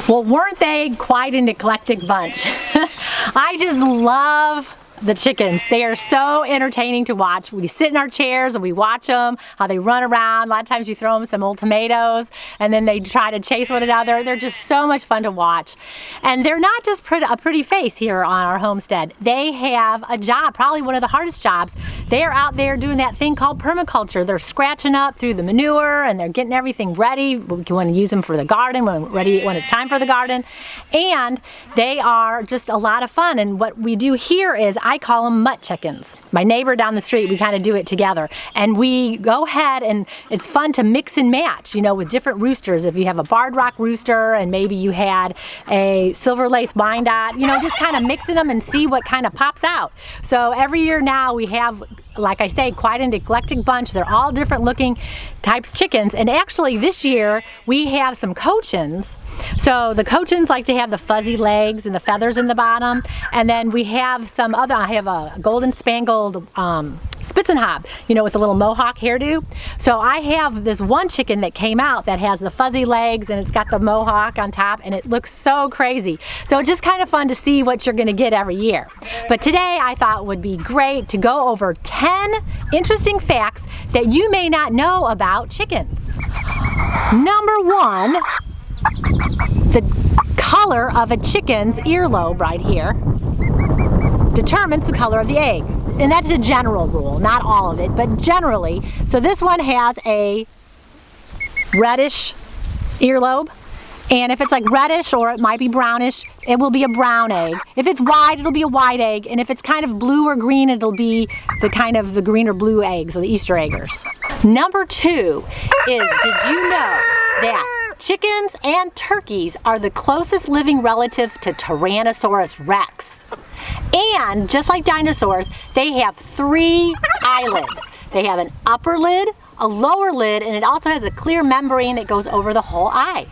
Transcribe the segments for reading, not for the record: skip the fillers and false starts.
Well, weren't they quite an eclectic bunch? I just love the chickens. They are so entertaining to watch. We sit in our chairs and we watch them, how they run around. A lot of times you throw them some old tomatoes and then they try to chase one another. They're just so much fun to watch. And they're not just a pretty face here on our homestead. They have a job, probably one of the hardest jobs. They are out there doing that thing called permaculture. They're scratching up through the manure and they're getting everything ready. We want to use them for the garden when it's time for the garden. And they are just a lot of fun. And what we do here is I call them mutt chickens. My neighbor down the street, we kind of do it together. And we go ahead and it's fun to mix and match, you know, with different roosters. If you have a barred rock rooster and maybe you had a silver lace Wyandotte, you know, just kind of mixing them and see what kind of pops out. So every year now we have, like I say, quite an eclectic bunch. They're all different looking types chickens. And actually this year we have some Cochins. So the Cochins like to have the fuzzy legs and the feathers in the bottom. And then we have some other, I have a golden spangled Spitzenhab, you know, with a little mohawk hairdo. So I have this one chicken that came out that has the fuzzy legs and it's got the mohawk on top and it looks so crazy. So it's just kind of fun to see what you're going to get every year. But today I thought would be great to go over 10 interesting facts that you may not know about chickens. Number one, the color of a chicken's earlobe right here determines the color of the egg. And that's a general rule, not all of it, but generally. So this one has a reddish earlobe. And if it's like reddish or it might be brownish, it will be a brown egg. If it's white, it'll be a white egg. And if it's kind of blue or green, it'll be the kind of the green or blue eggs, or the Easter eggers. Number two is, did you know that chickens and turkeys are the closest living relative to Tyrannosaurus rex? And just like dinosaurs, they have 3 eyelids. They have an upper lid, a lower lid, and it also has a clear membrane that goes over the whole eye.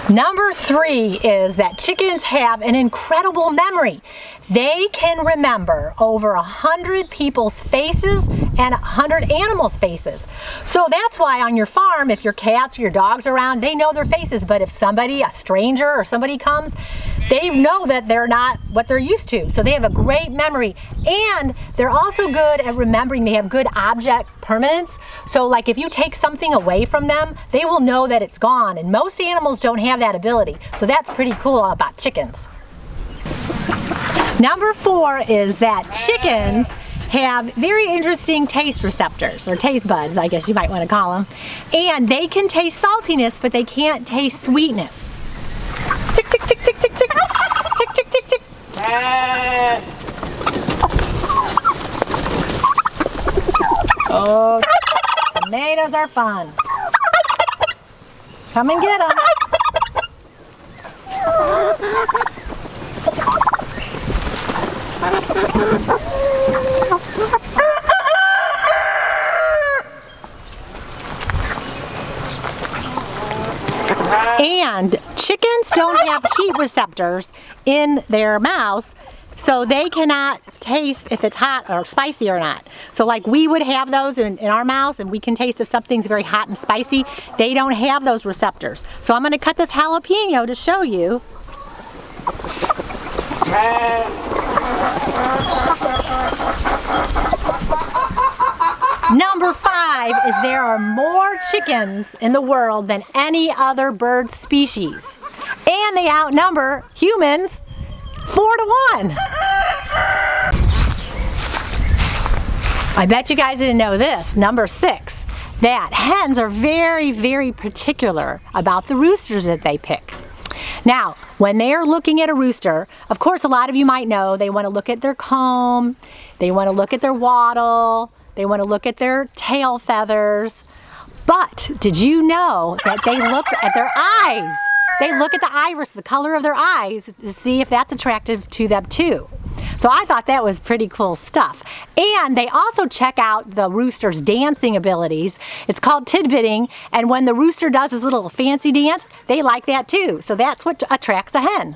Number 3 is that chickens have an incredible memory. They can remember over 100 people's faces and 100 animals' faces. So that's why on your farm, if your cats or your dogs are around, they know their faces. But if somebody, a stranger or somebody comes, they know that they're not what they're used to. So they have a great memory. And they're also good at remembering. They have good object permanence. So like if you take something away from them, they will know that it's gone. And most animals don't have that ability. So that's pretty cool about chickens. Number 4 is that chickens have very interesting taste receptors, or taste buds, I guess you might want to call them. And they can taste saltiness, but they can't taste sweetness. Chick, chick, chick, chick, chick, chick. Chick, chick, chick, chick. Oh, tomatoes are fun. Come and get them. And chickens don't have heat receptors in their mouths, so they cannot taste if it's hot or spicy or not. So like we would have those in our mouths, and we can taste if something's very hot and spicy. They don't have those receptors. So I'm going to cut this jalapeno to show you. Number 5 is there are more chickens in the world than any other bird species. And they outnumber humans 4 to 1. I bet you guys didn't know this. Number 6, that hens are very, very particular about the roosters that they pick. Now, when they are looking at a rooster, of course a lot of you might know they want to look at their comb, they want to look at their wattle, they want to look at their tail feathers. But did you know that they look at their eyes? They look at the iris, the color of their eyes, to see if that's attractive to them too. So I thought that was pretty cool stuff. And they also check out the rooster's dancing abilities. It's called tidbitting, and when the rooster does his little fancy dance, they like that too. So that's what attracts a hen.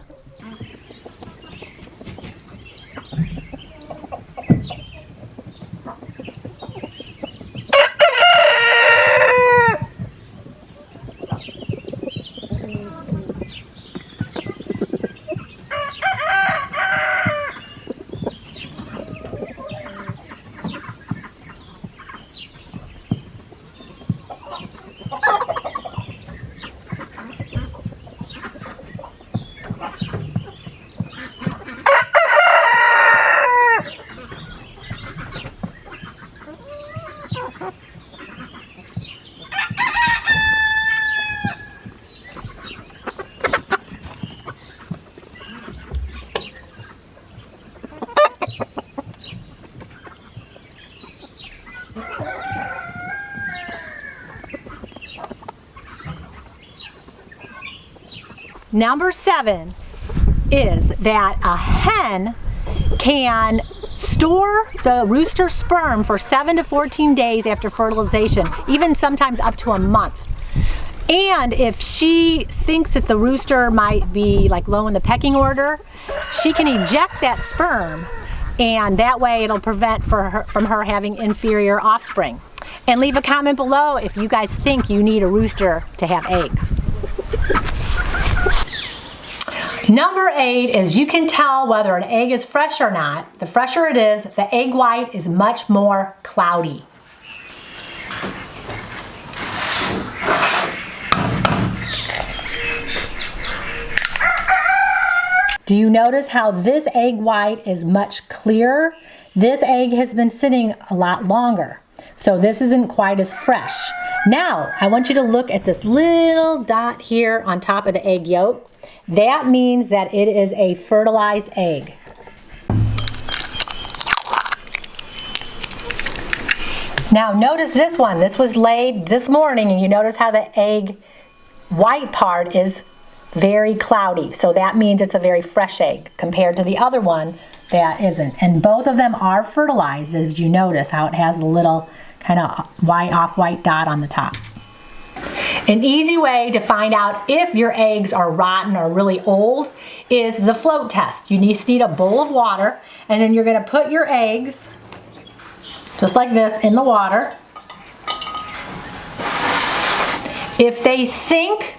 Number 7 is that a hen can store the rooster sperm for 7 to 14 days after fertilization, even sometimes up to a month. And if she thinks that the rooster might be like low in the pecking order, she can eject that sperm, and that way it'll prevent from her having inferior offspring. And leave a comment below if you guys think you need a rooster to have eggs. Number 8 is you can tell whether an egg is fresh or not. The fresher it is, the egg white is much more cloudy. Do you notice how this egg white is much clearer? This egg has been sitting a lot longer, so this isn't quite as fresh. Now, I want you to look at this little dot here on top of the egg yolk. That means that it is a fertilized egg. Now notice this one. This was laid this morning, and you notice how the egg white part is very cloudy. So that means it's a very fresh egg compared to the other one that isn't. And both of them are fertilized, as you notice how it has a little kind of off-white dot on the top. An easy way to find out if your eggs are rotten or really old is the float test. You just need a bowl of water, and then you're going to put your eggs, just like this, in the water. If they sink,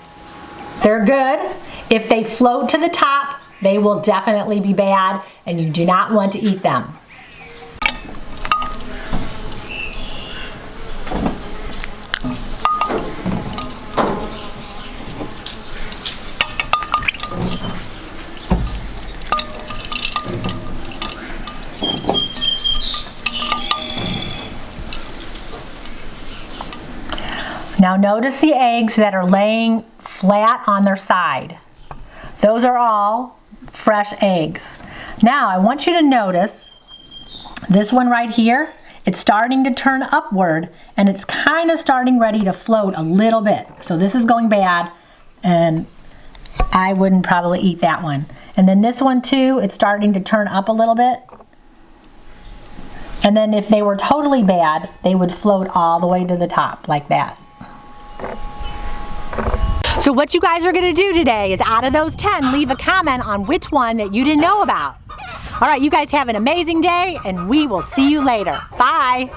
they're good. If they float to the top, they will definitely be bad, and you do not want to eat them. Now notice the eggs that are laying flat on their side. Those are all fresh eggs. Now I want you to notice this one right here. It's starting to turn upward and it's kind of starting ready to float a little bit. So this is going bad and I wouldn't probably eat that one. And then this one too, it's starting to turn up a little bit. And then if they were totally bad, they would float all the way to the top like that. So what you guys are gonna do today is out of those 10, leave a comment on which one that you didn't know about. All right, you guys have an amazing day and we will see you later. Bye.